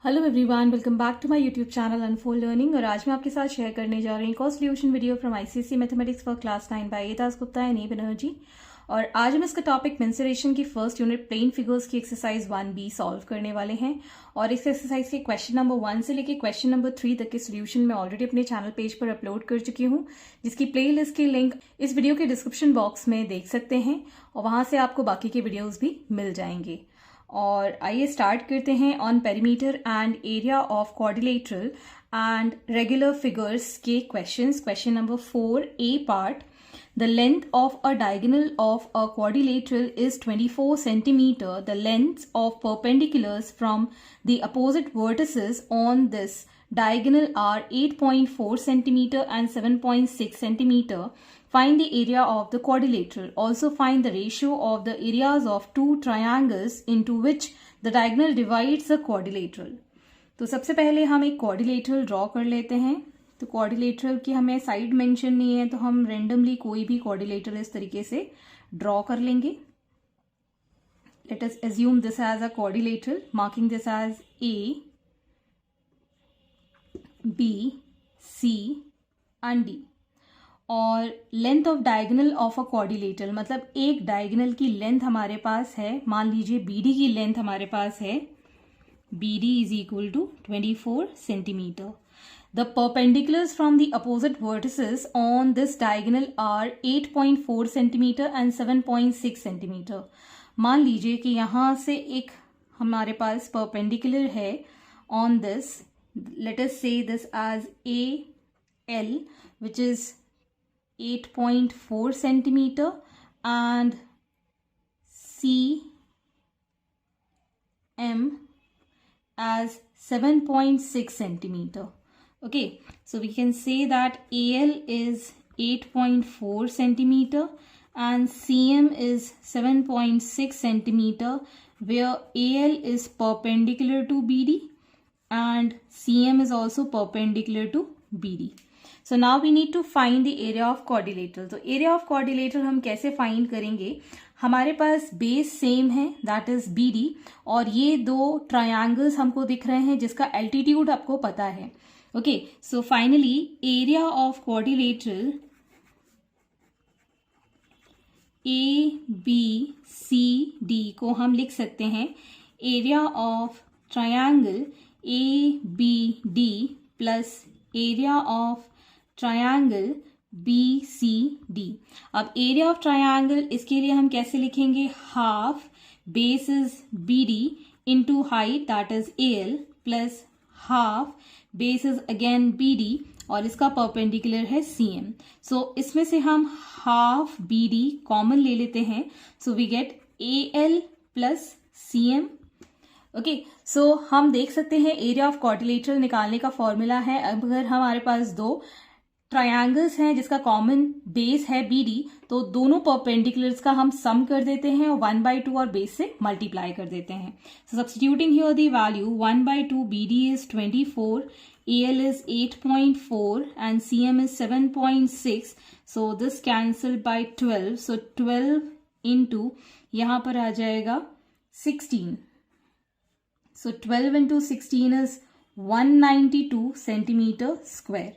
Hello everyone, welcome back to my YouTube channel unfold learning. और आज मैं आपके साथ शेयर करने जा रही हूँ cost solution video from ICSE mathematics for class 9 by A Das Gupta and A Banerjee. और आज हम इसका टॉपिक मेंसुरेशन की फर्स्ट यूनिट प्लेन फिगर्स की एक्सरसाइज 1B सॉल्व करने वाले हैं। और इस एक्सरसाइज के क्वेश्चन नंबर 1 से लेके क्वेश्चन नंबर 3 तक के सोल्यूशन मैं ऑलरेडी अपने चैनल पेज पर अपलोड कर चुकी हूँ, जिसकी प्लेलिस्ट की लिंक इस वीडियो के डिस्क्रिप्शन बॉक्स में देख सकते हैं और वहां से आपको बाकी के वीडियोज भी मिल जाएंगे। और आइए स्टार्ट करते हैं। On perimeter and area of quadrilateral and regular figures के questions. Question number 4 A part, the length of a diagonal of a quadrilateral is 24 centimeter. The lengths of perpendiculars from the opposite vertices on this diagonal are 8.4 centimeter and 7.6 centimeter. Find the area of the quadrilateral. Also find the ratio of the areas of two triangles into which the diagonal divides the quadrilateral. तो सबसे पहले हम एक quadrilateral draw कर लेते हैं। तो quadrilateral की हमें साइड मेंशन नहीं है, तो हम रेंडमली कोई भी quadrilateral इस तरीके से ड्रॉ कर लेंगे। Let us assume this as a quadrilateral, marking this as A, B, C and D. और length of diagonal of a quadrilateral, मतलब एक डायगोनल की लेंथ हमारे पास है, मान लीजिए BD की लेंथ हमारे पास है, BD is equal to 24 centimetre. The perpendiculars from the opposite vertices on this diagonal are 8.4 centimetre and 7.6 centimetre. मान लीजिए कि यहाँ से एक हमारे पास परपेंडिकुलर है on this, let us say this edge AL which is 8.4 centimeter and CM as 7.6 centimeter. Okay, so we can say that AL is 8.4 centimeter and CM is 7.6 centimeter, where AL is perpendicular to BD and CM is also perpendicular to BD. So now we need to find the area of quadrilateral. तो area of quadrilateral हम कैसे find करेंगे? हमारे पास base same है, that is BD, और ये दो triangles हमको दिख रहे हैं जिसका एल्टीट्यूड आपको पता है। Okay, so finally area of quadrilateral ABCD को हम लिख सकते हैं area of triangle ABD plus area of triangle BCD। अब एरिया ऑफ ट्रायंगल, इसके लिए हम कैसे लिखेंगे? Half base is BD into height that is AL plus half base is again BD और इसका परपेंडिकुलर है CM। सो इसमें से हम हाफ BD कॉमन ले लेते हैं, so we get AL plus CM। Okay, so हम देख सकते हैं एरिया ऑफ क्वाड्रिलेटरल निकालने का फॉर्मूला है, अगर हमारे पास दो ट्रायंगल्स हैं जिसका कॉमन बेस है BD, तो दोनों परपेंडिकुलर्स का हम सम कर देते हैं और 1/2 और बेस से मल्टीप्लाई कर देते हैं। So substituting here the value 1/2, BD is 24, AL is 8.4 and CM is 7.6, so this cancel by 12, so 12 into यहां पर आ जाएगा 16, so 12 into 16 is 192 centimeter square.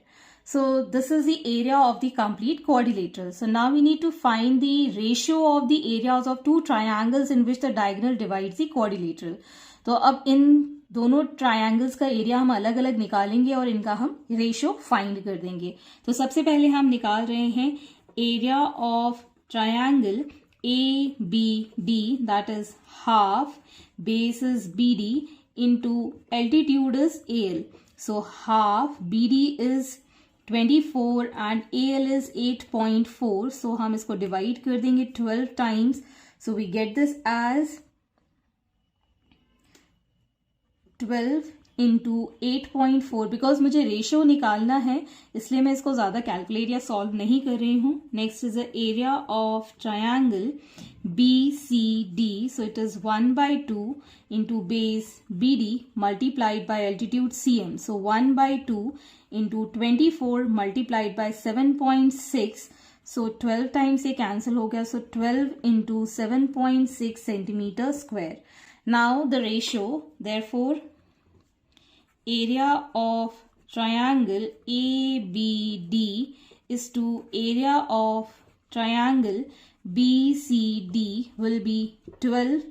So this is the area of the complete quadrilateral. So now we need to find the ratio of the areas of two triangles in which the diagonal divides the quadrilateral. तो अब इन दोनों triangles का area हम अलग अलग निकालेंगे और इनका हम रेशियो फाइंड कर देंगे। तो सबसे पहले हम निकाल रहे हैं area of triangle ABD, that is half base is BD into altitude is AL. So half BD is 24 and AL is 8.4. So हम इसको डिवाइड कर देंगे 12 times. So we get this as 12 into 8.4। Because मुझे ratio निकालना है इसलिए मैं इसको ज्यादा कैलकुलेट या सॉल्व नहीं कर रही हूँ। Next is the area of triangle BCD, so it is 1/2 into base BD multiplied by altitude CM, so 1/2 into 24 multiplied by 7.6, so 12 times ये कैंसिल हो गया, सो 12 into 7.6 centimetre square. Now the ratio, therefore area of triangle ABD is to area of triangle BCD will be 12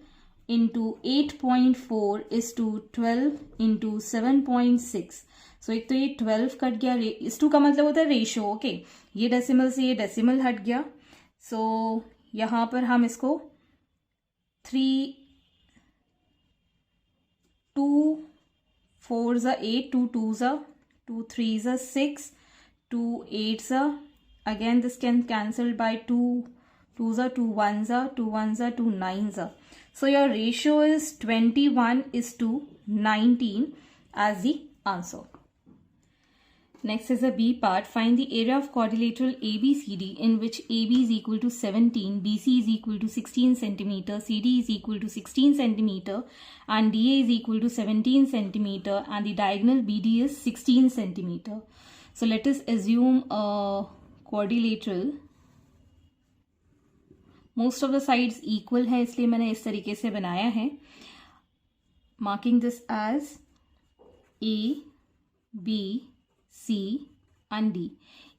into 8.4 is to 12 into 7.6. सो एक तो ये 12 cut गया, इस to का मतलब होता है रेशो, ओके। ये डेसिमल से ये डेसिमल हट गया, सो यहाँ पर हम इसको 3 2 4 ज़ा 8 2 2 ज़ा 2 3 ज़ा 6 2 8 ज़ा, again this can cancel by 2 2 ज़ा 2 1 ज़ा 2 1 ज़ा 2 9 ज़ा. So your ratio is 21:19 as the answer. Next is a B part. Find the area of quadrilateral ABCD in which AB is equal to 17, BC is equal to 16 centimeter, CD is equal to 16 centimeter, and DA is equal to 17 centimeter, and the diagonal BD is 16 centimeter. So let us assume a quadrilateral. Most of the sides equal है, इसलिए मैंने इस तरीके से बनाया है. Marking this as A, B, C and D.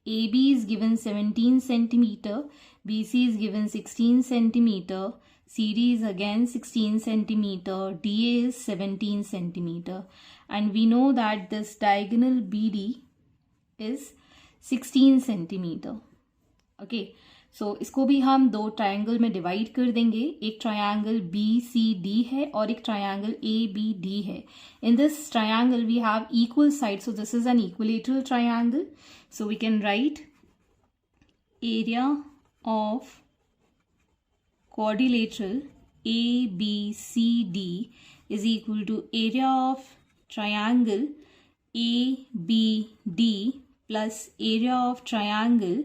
AB is given 17 centimeter, BC is given 16 centimeter, CD is again 16 centimeter, DA is 17 centimeter, and we know that this diagonal BD is 16 centimeter. Okay, so इसको भी हम दो triangle में divide कर देंगे. एक triangle BCD है और एक ट्रायंगल ABD है. In this triangle we have equal sides, so this is an equilateral triangle. So we can write area of quadrilateral ABCD is equal to area of triangle ABD plus area of triangle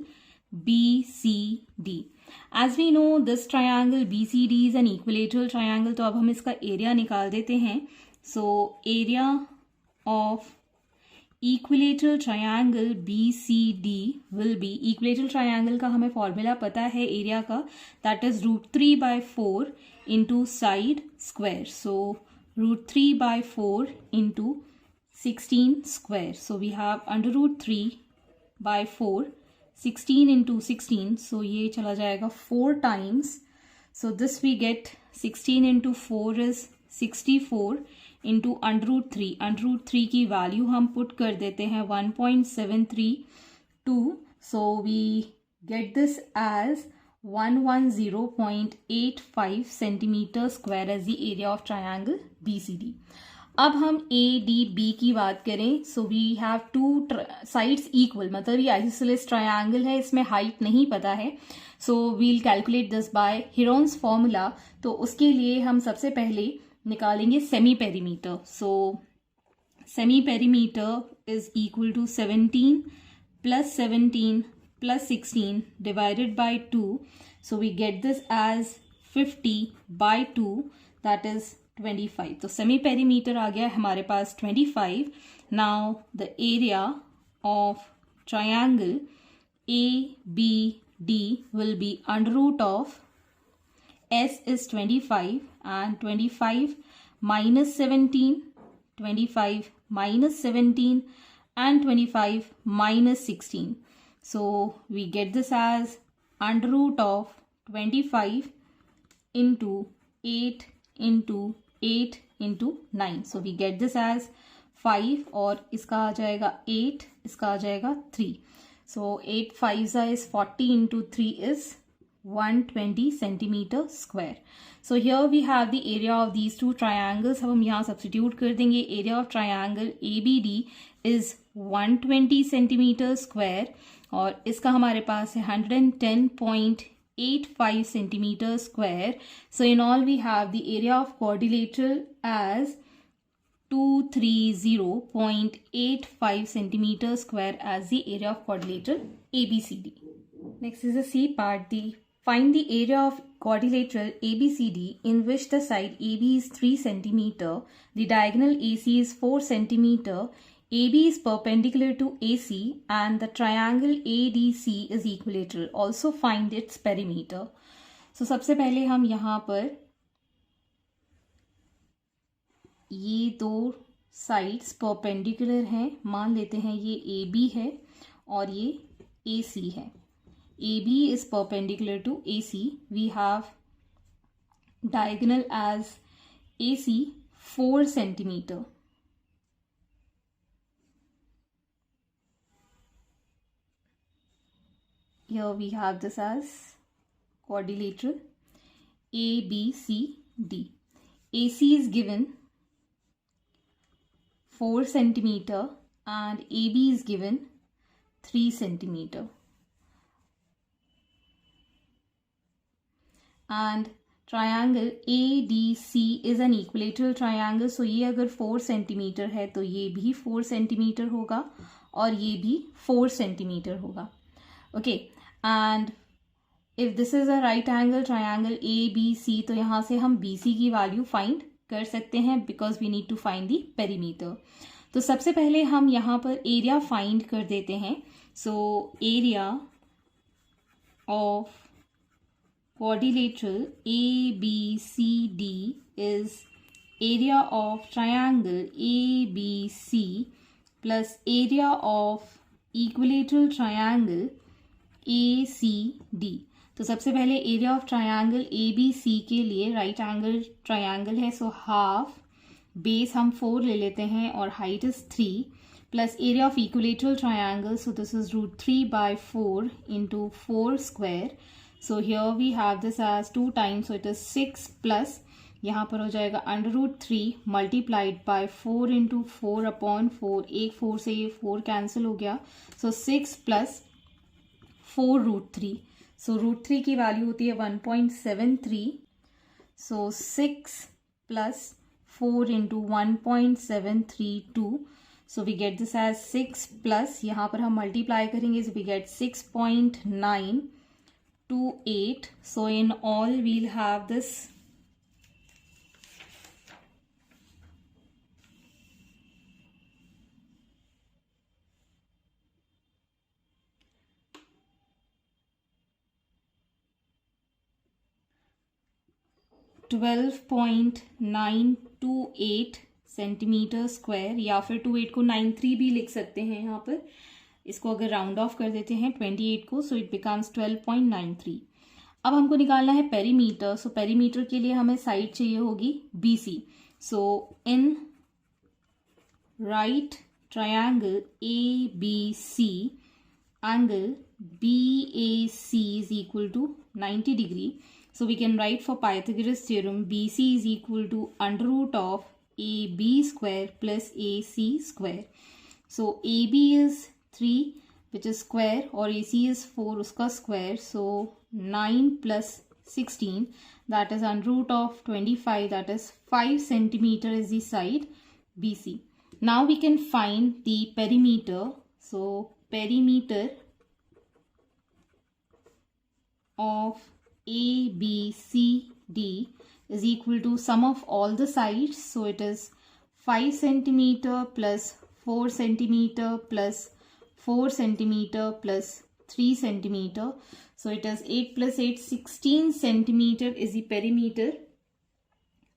BCD. As we know this triangle BCD is an equilateral triangle, तो अब हम इसका area निकाल देते हैं. So area of equilateral triangle BCD will be, equilateral triangle का हमें formula पता है एरिया का, that is √3/4 into side square. So √3/4 into 16 square. So we have under √3/4 16 into 16, so ये चला जाएगा 4 times. So this we get 16 into 4 is 64 into under √3. under √3 की value हम पुट कर देते हैं 1.732. So we get this as 110.85 centimeter square as the area of triangle BCD. अब हम ADB की बात करें, so we have two sides equal, मतलब ये आइसोसेलेस ट्रायंगल है, इसमें हाइट नहीं पता है. So we'll calculate this by Heron's formula. तो उसके लिए हम सबसे पहले निकालेंगे semi perimeter. So semi perimeter is equal to 17 plus 17 plus 16 divided by 2. So we get this as 50/2, that is 25. तो सेमी पेरीमीटर आ गया हमारे पास 25. Now the area of triangle ABD will be under root of S is 25 and 25 minus 17, 25 minus 17 and 25 minus 16. So we get this as under root of 25 into 8 into 8 into 9. So we get this as 5 और इसका आ जाएगा 8, इसका आ जाएगा 3. So 8 5s is 40 into 3 is 120 centimeter square. So here we have the area of these two triangles. अब हम यहाँ substitute कर देंगे. Area of triangle ABD is 120 centimeter square और इसका हमारे पास है 110.85 centimeter square. So in all we have the area of quadrilateral as 230.85 centimeter square as the area of quadrilateral ABCD. Next is the C part. Find the area of quadrilateral ABCD in which the side AB is 3 centimeter, the diagonal AC is 4 centimeter, AB is perpendicular to AC, and the triangle ADC is equilateral. Also find its perimeter. So सबसे पहले हम यहाँ पर ये दो sides perpendicular हैं, मान लेते हैं ये ए बी है और ये ए सी है. A B is perpendicular to A C. We have diagonal as AC 4 centimeter. Here we have this as quadrilateral ABCD. AC is given 4 centimeter and AB is given 3 centimeter. And triangle ADC is an equilateral triangle. So ये अगर 4 centimetre है तो ये भी 4 centimetre होगा और ये भी 4 सेंटीमीटर होगा. Okay, and if this is a right angle triangle ABC, तो यहाँ से हम BC की वैल्यू फाइंड कर सकते हैं because we need to find the perimeter. तो सबसे पहले हम यहाँ पर एरिया फाइंड कर देते हैं. सो area of quadrilateral ABCD is area of triangle ABC plus area of equilateral triangle ACD. तो सबसे पहले एरिया ऑफ ट्रायंगल ABC के लिए राइट एंगल ट्रायंगल है. सो हाफ बेस हम 4 ले लेते हैं और height is 3 plus area of equilateral triangle. So this is √3/4 into 4 square. So here we have this as 2 times, so it is 6 plus यहाँ पर हो जाएगा √3 multiplied by 4 into 4/4. एक 4 से ये 4 कैंसिल हो गया. So 6 plus 4√3. So √3 की वैल्यू होती है 1.73. So 6 plus 4 into 1.732. So we get this as 6 plus यहाँ पर हम मल्टीप्लाई करेंगे. So we get 6.928. So in all we'll have this 12.928 centimetre square, या फिर 28 को 93 भी लिख सकते हैं. यहाँ पर इसको अगर राउंड ऑफ कर देते हैं 28 को, सो इट बिकम्स 12.93. अब हमको निकालना है पेरीमीटर. सो पेरीमीटर के लिए हमें साइड चाहिए होगी BC. So in right triangle ABC, angle BAC is equal to 90 degree. So we can write for Pythagoras theorem BC is equal to √ of AB square plus AC square. So AB is 3 which is square और AC is 4 उसका square. So 9 plus 16 that is √ of 25, that is 5 centimeter is the side BC. Now we can find the perimeter. So perimeter of ABCD is equal to sum of all the sides. So it is 5 centimeter plus 4 centimeter plus 4 centimeter plus 3 centimeter. So it is 8 plus 8, 16 centimeter is the perimeter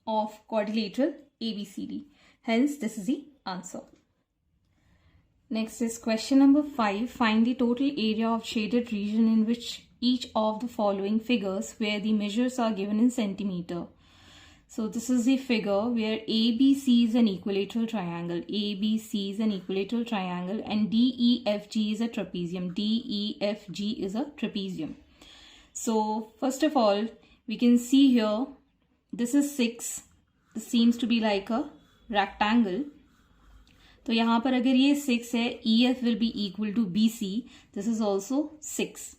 of quadrilateral ABCD. Hence this is the answer. Next is question number 5. Find the total area of shaded region in which each of the following figures where the measures are given in centimeter. So this is the figure where ABC is an equilateral triangle. ABC is an equilateral triangle and DEFG is a trapezium. DEFG is a trapezium. So first of all, we can see here, this is 6. This seems to be like a rectangle. तो यहाँ पर अगर ये 6 है, EF will be equal to BC. This is also 6.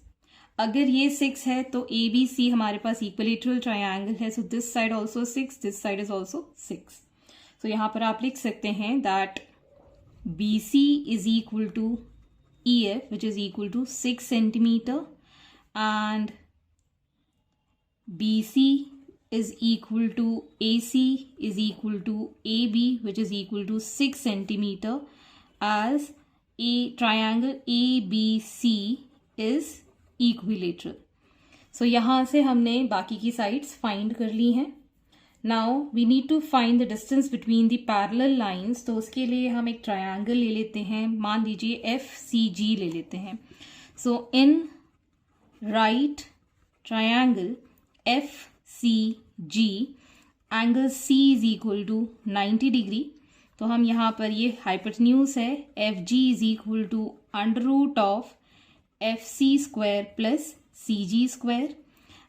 अगर ये 6 है तो ABC हमारे पास इक्विलेटरल ट्रायंगल है. So this side also 6, this side is also 6. So यहाँ पर आप लिख सकते हैं that BC is equal to EF which is equal to 6 centimetre and BC is equal to AC is equal to AB which is equal to 6 centimeter as a triangle ABC is equilateral. So यहाँ से हमने बाकी की sides find कर ली हैं. Now we need to find the distance between the parallel lines. तो उसके लिए हम एक ट्रायंगल ले लेते हैं, मान लीजिए FCG ले लेते हैं। So in right triangle FCG angle C is equal to 90 degree. तो हम यहाँ पर ये हाइपोटेन्यूज है, FG is equal to under root of FC square plus CG square,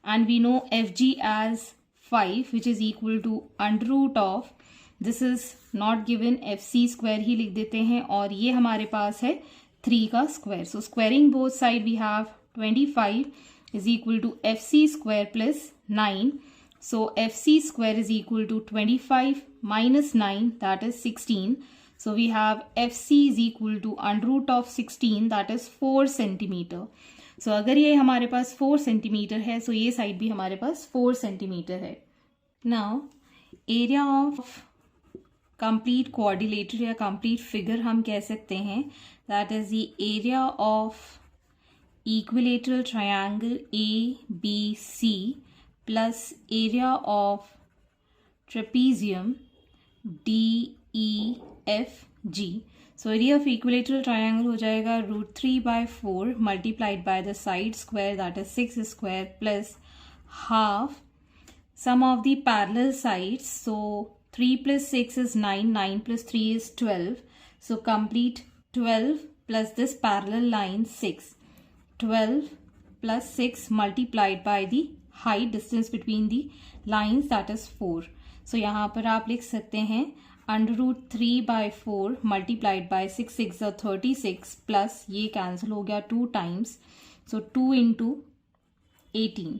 and we know FG as 5 which is equal to under root of, this is not given, FC square ही लिख देते हैं, और ये हमारे पास है 3 का square. So squaring both side we have 25 is equal to FC square plus 9. So FC square is equal to 25 minus 9, that is 16. So we have FC is equal to under root of 16, that is 4 centimeter. So अगर ये हमारे पास 4 centimeter है, so ये side भी हमारे पास 4 centimeter है। Now area of complete quadrilateral या complete figure हम कह सकते हैं, that is the area of equilateral triangle ABC plus area of trapezium DEFG. So area of equilateral triangle हो जाएगा √3/4 multiplied by the side square, that is 6 square, plus half sum of the parallel sides. So 3 plus 6 is 9, 9 plus 3 is 12. So complete 12 plus this parallel line 6. 12 plus 6 multiplied by the height distance between the lines, that is 4. So यहाँ पर आप लिख सकते हैं √3/4 multiplied by 6 6 are 36 plus ये cancel हो गया 2 times, so 2 into 18.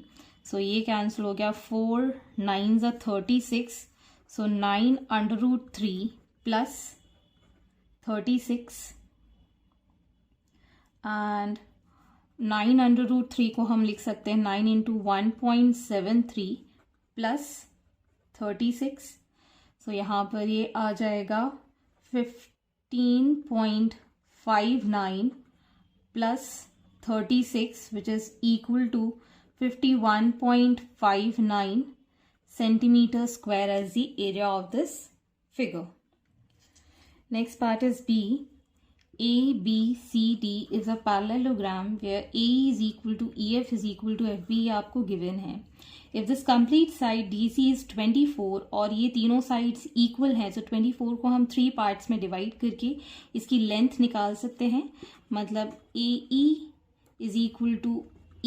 So ये कैंसिल हो गया 4 9s are 36, so 9 √3 plus 36 and 9 √3 को हम लिख सकते हैं 9 into 1.73 प्लस 36. सो यहाँ पर ये आ जाएगा 15.59 plus 36 which is equal to 51.59 centimeter square as the area of this figure. Next part is B. ABCD is a parallelogram where AE is equal to EF is equal to FB आपको given है. If this complete side DC is 24 और ये तीनों sides equal हैं, so 24 को हम 3 parts में divide करके इसकी length निकाल सकते हैं. मतलब AE is equal to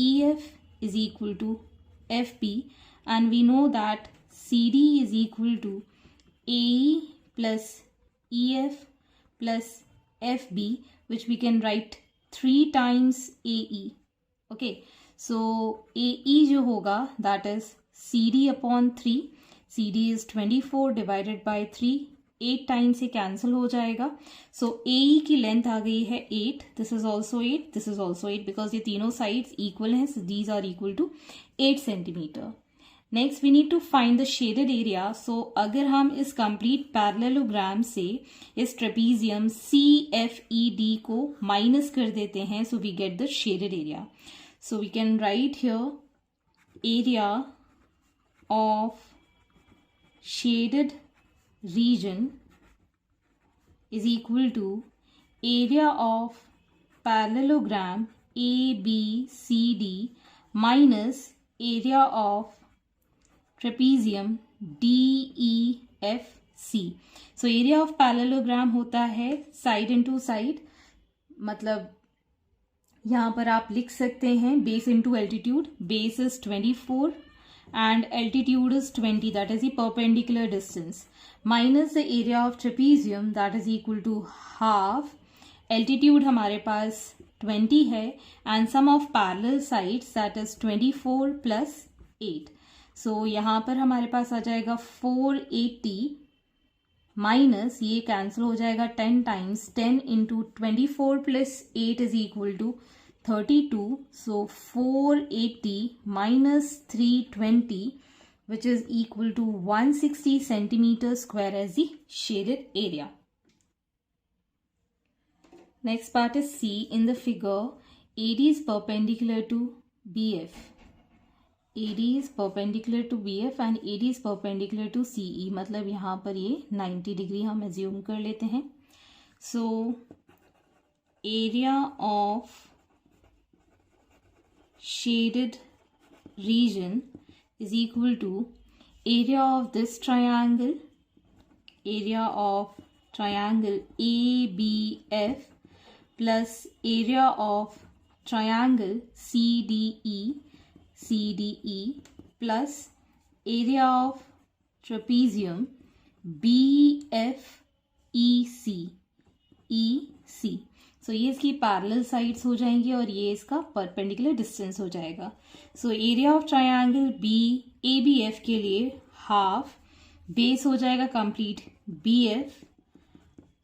EF is equal to FB, and we know that CD is equal to AE plus EF plus FB, which we can write 3 times AE. Okay, so AE जो होगा that is CD upon 3. CD is 24 divided by 3. 8 times से cancel हो जाएगा. So AE की length आ गई है 8. This is also 8. This is also 8 because ये तीनों sides equal हैं. So these are equal to 8 centimeter. Next we need to find the shaded area. So अगर हम इस कंप्लीट पैरेललोग्राम से इस ट्रेपीजियम CFED को माइनस कर देते हैं, so we get the shaded area. So we can write here area of shaded region is equal to area of parallelogram ABCD minus area of trapezium DEFC. So area of parallelogram होता है side into side, मतलब यहाँ पर आप लिख सकते हैं base into altitude. Base is 24 and altitude is 20, that is the perpendicular distance, minus the area of trapezium that is equal to half. Altitude हमारे पास 20 है and sum of parallel sides that is 24 plus 8. So यहाँ पर हमारे पास आ जाएगा 480 minus ये cancel हो जाएगा 10 times. 10 into 24 plus 8 is equal to 32. So 480 minus 320 which is equal to 160 centimeter square as the shaded area. Next part is C. In the figure, AD is perpendicular to BF. AD is perpendicular to BF and AD is perpendicular to CE, मतलब यहाँ पर ये 90 degree हम assume कर लेते हैं. So area of shaded region is equal to area of this triangle, area of triangle ABF plus area of triangle CDE plus area of trapezium BFEC. सो ये इसकी पैरेलल साइड्स हो जाएंगी और ये इसका परपेंडिकुलर डिस्टेंस हो जाएगा. सो एरिया ऑफ ट्रायंगल BABF के लिए हाफ, बेस हो जाएगा कंप्लीट BF,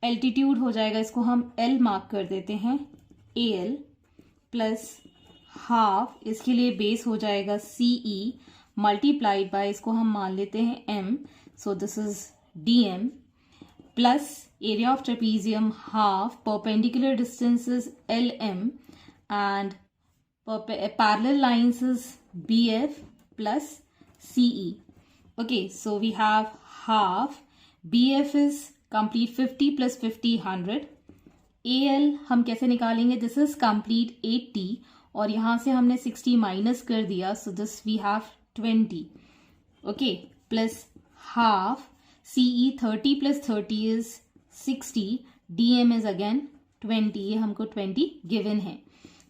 एल्टीट्यूड हो जाएगा, इसको हम L मार्क कर देते हैं AL, प्लस हाफ इसके लिए बेस हो जाएगा CE मल्टीप्लाइड बाय इसको हम मान लेते हैं M, so this is DM, plus area of trapezium half, perpendicular distance is LM and parallel lines is BF plus CE. Okay, so we have half, BF is complete 50 plus 50 100, AL हम कैसे निकालेंगे, this is complete 80 और यहाँ से हमने 60 minus कर दिया, so this we have 20. Okay, plus half CE 30 plus 30 is 60, DM is again 20, ये हमको 20 गिवन है,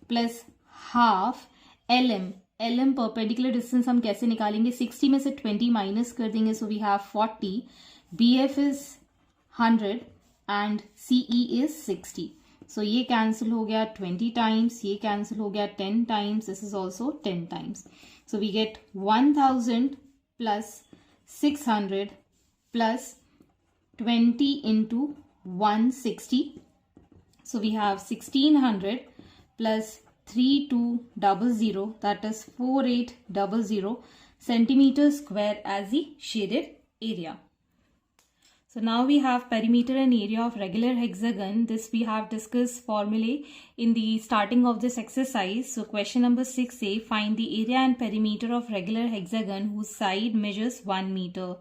plus half LM perpendicular distance हम कैसे निकालेंगे, 60 में से 20 माइनस कर देंगे, so we have 40, BF is 100 and CE is 60. So ये कैंसिल हो गया 20 टाइम्स, ये कैंसिल हो गया 10 times, this is also 10 times. So we get 1000 plus 600 plus 20 into 160. So we have 1600 plus 3200, that is 4800 centimeters square as the shaded area. So now we have perimeter and area of regular hexagon. This we have discussed formulae in the starting of this exercise. So question number 6a, find the area and perimeter of regular hexagon whose side measures 1 meter.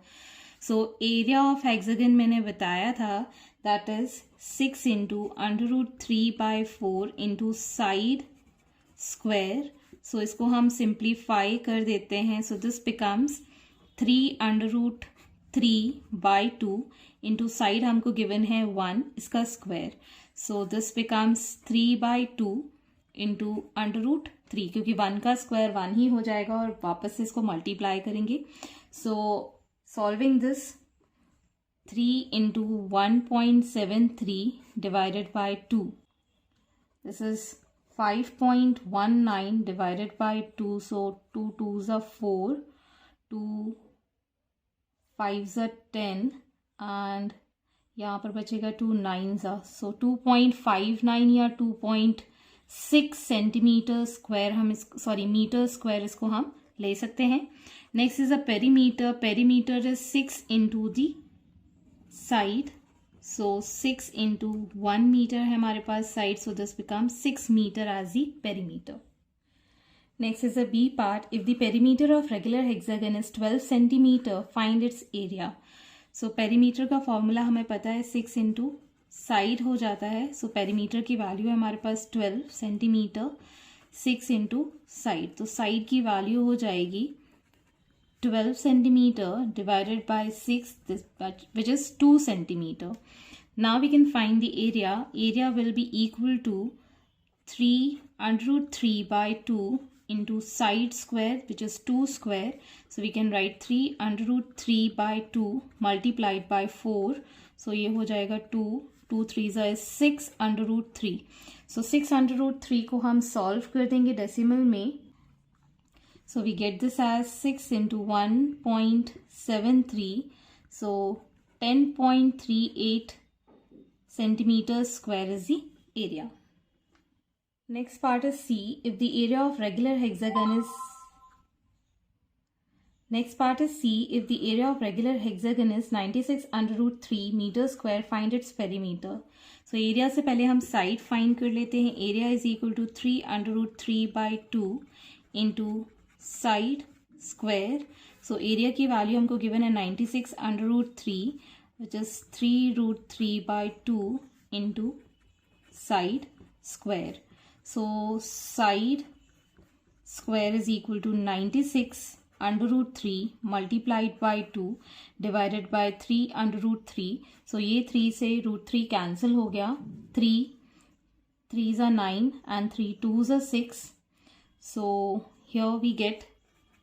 So area of hexagon मैंने बताया था, that is 6 into √3/4 into side square. So इसको हम simplify कर देते हैं, so this becomes 3√3/2 into side हमको given है 1, इसका square. So this becomes 3/2 into √3, क्योंकि 1 का स्क्वायर 1 ही हो जाएगा और वापस से इसको मल्टीप्लाई करेंगे. सो solving this, 3 into 1.73 divided by 2, this is 5.19 divided by 2, so 2 2s are 4, 2 5s are 10 and यहाँ पर बचेगा 2 9s are, so 2.59 या 2.6 सेंटीमीटर स्क्वायर हम मीटर स्क्वायर इसको हम ले सकते हैं. Next is a perimeter. Perimeter is 6 into the side, so 6 into 1 metre है हमारे पास side, so this become 6 metre as the perimeter. Next is a B part. If the perimeter of regular hexagon is 12 centimetre, find its area. So perimeter का formula हमें पता है, 6 into side हो जाता है, सो पेरीमीटर की value है हमारे पास 12 सेंटीमीटर, 6 इंटू साइड, तो साइड की वैल्यू हो जाएगी 12 centimeter divided by 6, which is 2 centimeter. Now we can find the area. Area will be equal to 3√3/2 into side square, which is 2 square. So we can write 3√3/2 multiplied by 4. So ये हो जाएगा 2 3s is 6√3. So 6√3 को हम solve कर देंगे decimal में. So we get this as 6 into 1.73, so 10.38 centimeters square is the area. Next part is C. If the area of regular hexagon is 96 √3 meter square, find its perimeter. So area से पहले हम side find कर लेते हैं. Area is equal to 3√3/2 into side square. So area की value हमको given है 96 under root 3, which is 3 root 3 by 2 into side square. So side square is equal to 96 under root 3 multiplied by 2 divided by 3 under root 3. So ये 3 से root 3 cancel हो गया. 3 3s are 9 and 3 2s are 6. So here we get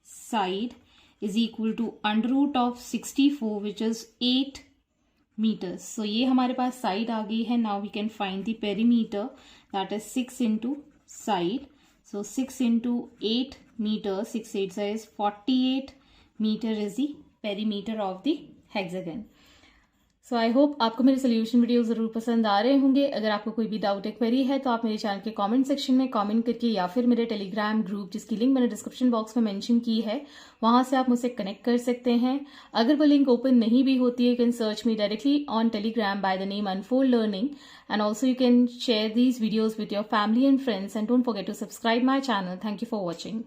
side is equal to under root of 64, which is 8 meters. So ये हमारे पास side आ गई है. Now we can find the perimeter, that is 6 into side. So 6 into 8 meters, 6 8 is 48 meter is the perimeter of the hexagon. So I hope आपको मेरे solution video ज़रूर पसंद आ रहे होंगे. अगर आपको कोई भी डाउट या क्वेरी है तो आप मेरे चैनल के कमेंट सेक्शन में कमेंट करके या फिर मेरे टेलीग्राम ग्रुप जिसकी लिंक मैंने डिस्क्रिप्शन बॉक्स में मेंशन की है वहां से आप मुझसे कनेक्ट कर सकते हैं. अगर वो लिंक ओपन नहीं भी होती है, you can search me directly on Telegram by the name unfold learning, and also you can share these videos with your family and friends, and don't forget to subscribe my channel. Thank you for watching.